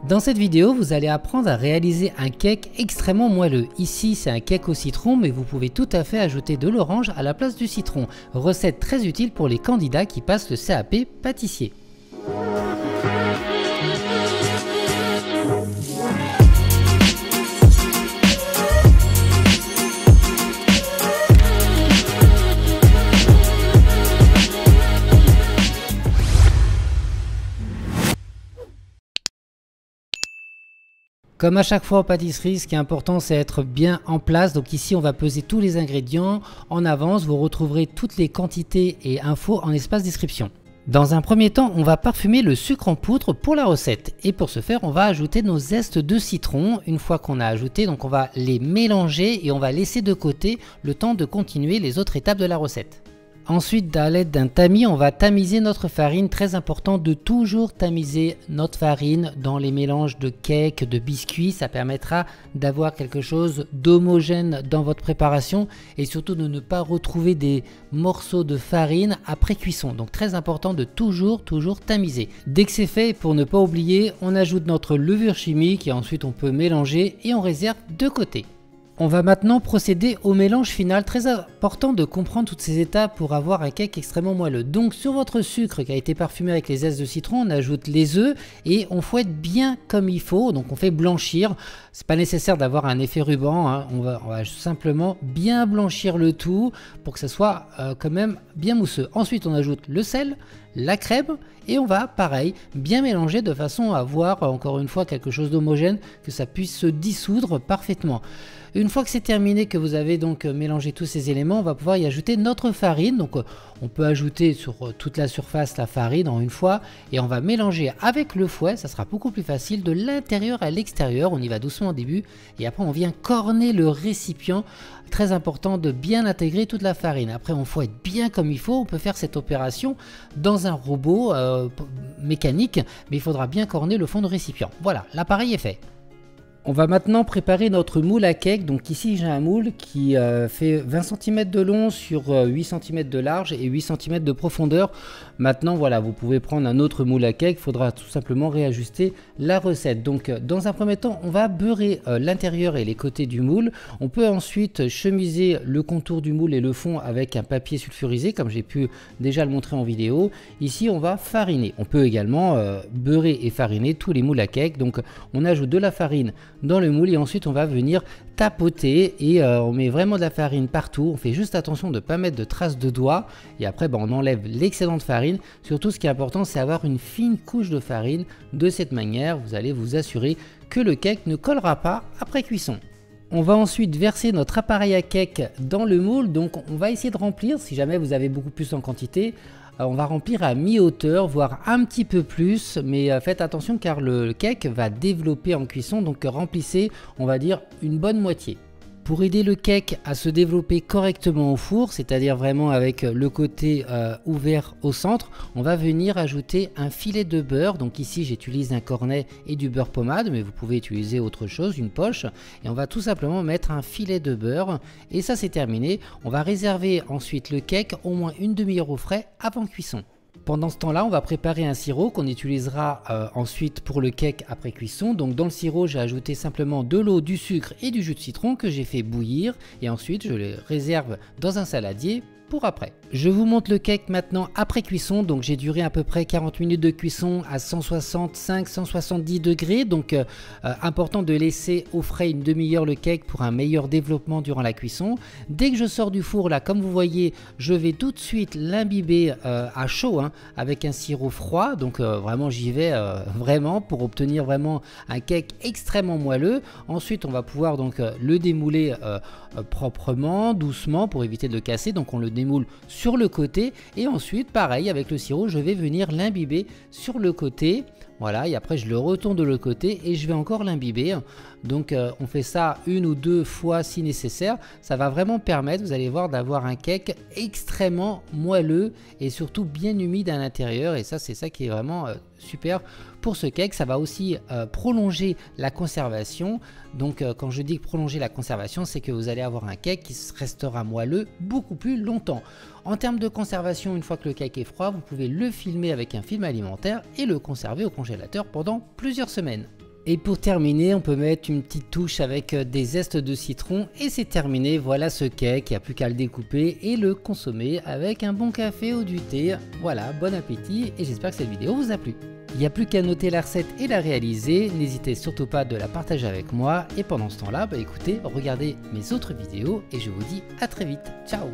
Dans cette vidéo, vous allez apprendre à réaliser un cake extrêmement moelleux. Ici, c'est un cake au citron, mais vous pouvez tout à fait ajouter de l'orange à la place du citron. Recette très utile pour les candidats qui passent le CAP pâtissier. Comme à chaque fois en pâtisserie, ce qui est important, c'est être bien en place. Donc ici, on va peser tous les ingrédients en avance. Vous retrouverez toutes les quantités et infos en espace description. Dans un premier temps, on va parfumer le sucre en poudre pour la recette. Et pour ce faire, on va ajouter nos zestes de citron. Une fois qu'on a ajouté, donc on va les mélanger et on va laisser de côté le temps de continuer les autres étapes de la recette. Ensuite, à l'aide d'un tamis, on va tamiser notre farine. Très important de toujours tamiser notre farine dans les mélanges de cake, de biscuits. Ça permettra d'avoir quelque chose d'homogène dans votre préparation et surtout de ne pas retrouver des morceaux de farine après cuisson. Donc très important de toujours tamiser. Dès que c'est fait, pour ne pas oublier, on ajoute notre levure chimique et ensuite on peut mélanger et on réserve de côté. On va maintenant procéder au mélange final. Très important de comprendre toutes ces étapes pour avoir un cake extrêmement moelleux. Donc sur votre sucre qui a été parfumé avec les zestes de citron, on ajoute les œufs et on fouette bien comme il faut. Donc on fait blanchir. C'est pas nécessaire d'avoir un effet ruban, hein. On va simplement bien blanchir le tout pour que ça soit quand même bien mousseux. Ensuite on ajoute le sel, la crème et on va pareil bien mélanger de façon à avoir encore une fois quelque chose d'homogène, que ça puisse se dissoudre parfaitement. Une fois que c'est terminé, que vous avez donc mélangé tous ces éléments, on va pouvoir y ajouter notre farine. Donc on peut ajouter sur toute la surface la farine en une fois et on va mélanger avec le fouet. Ça sera beaucoup plus facile de l'intérieur à l'extérieur. On y va doucement au début et après on vient corner le récipient. Très important de bien intégrer toute la farine. Après on fouette bien comme il faut. On peut faire cette opération dans un robot mécanique, mais il faudra bien corner le fond de récipient. Voilà, l'appareil est fait. On va maintenant préparer notre moule à cake. Donc ici j'ai un moule qui fait 20 cm de long sur 8 cm de large et 8 cm de profondeur. Maintenant voilà, vous pouvez prendre un autre moule à cake, il faudra tout simplement réajuster la recette. Donc dans un premier temps, on va beurrer l'intérieur et les côtés du moule. On peut ensuite chemiser le contour du moule et le fond avec un papier sulfurisé comme j'ai pu déjà le montrer en vidéo. Ici on va fariner. On peut également beurrer et fariner tous les moules à cake. Donc on ajoute de la farine dans le moule et ensuite on va venir tapoter et on met vraiment de la farine partout. On fait juste attention de ne pas mettre de traces de doigts et après on enlève l'excédent de farine. Surtout ce qui est important, c'est avoir une fine couche de farine. De cette manière vous allez vous assurer que le cake ne collera pas après cuisson. On va ensuite verser notre appareil à cake dans le moule. Donc on va essayer de remplir, si jamais vous avez beaucoup plus en quantité, on va remplir à mi-hauteur, voire un petit peu plus, mais faites attention car le cake va développer en cuisson, donc remplissez, on va dire, une bonne moitié. Pour aider le cake à se développer correctement au four, c'est-à-dire vraiment avec le côté ouvert au centre, on va venir ajouter un filet de beurre. Donc ici j'utilise un cornet et du beurre pommade, mais vous pouvez utiliser autre chose, une poche. Et on va tout simplement mettre un filet de beurre. Et ça c'est terminé. On va réserver ensuite le cake au moins une demi-heure au frais avant cuisson. Pendant ce temps-là, on va préparer un sirop qu'on utilisera ensuite pour le cake après cuisson. Donc dans le sirop, j'ai ajouté simplement de l'eau, du sucre et du jus de citron que j'ai fait bouillir. Et ensuite, je les réserve dans un saladier pour après. Je vous montre le cake maintenant après cuisson. Donc j'ai duré à peu près 40 minutes de cuisson à 165-170 degrés. Donc important de laisser au frais une demi-heure le cake pour un meilleur développement durant la cuisson. Dès que je sors du four là, comme vous voyez, je vais tout de suite l'imbiber à chaud avec un sirop froid. Donc vraiment j'y vais vraiment pour obtenir vraiment un cake extrêmement moelleux. Ensuite on va pouvoir donc le démouler proprement, doucement pour éviter de le casser. Donc on le démoule sur le côté et ensuite pareil avec le sirop je vais venir l'imbiber sur le côté. Voilà, et après je le retourne de l'autre côté et je vais encore l'imbiber. Donc on fait ça une ou deux fois si nécessaire. Ça va vraiment permettre, vous allez voir, d'avoir un cake extrêmement moelleux et surtout bien humide à l'intérieur. Et ça, c'est ça qui est vraiment super pour ce cake. Ça va aussi prolonger la conservation. Donc quand je dis prolonger la conservation, c'est que vous allez avoir un cake qui restera moelleux beaucoup plus longtemps. En termes de conservation, une fois que le cake est froid, vous pouvez le filmer avec un film alimentaire et le conserver au congélateur pendant plusieurs semaines. Et pour terminer, on peut mettre une petite touche avec des zestes de citron et c'est terminé. Voilà ce cake, il n'y a plus qu'à le découper et le consommer avec un bon café ou du thé. Voilà, bon appétit et j'espère que cette vidéo vous a plu. Il n'y a plus qu'à noter la recette et la réaliser, n'hésitez surtout pas de la partager avec moi et pendant ce temps là, écoutez, regardez mes autres vidéos et je vous dis à très vite, ciao.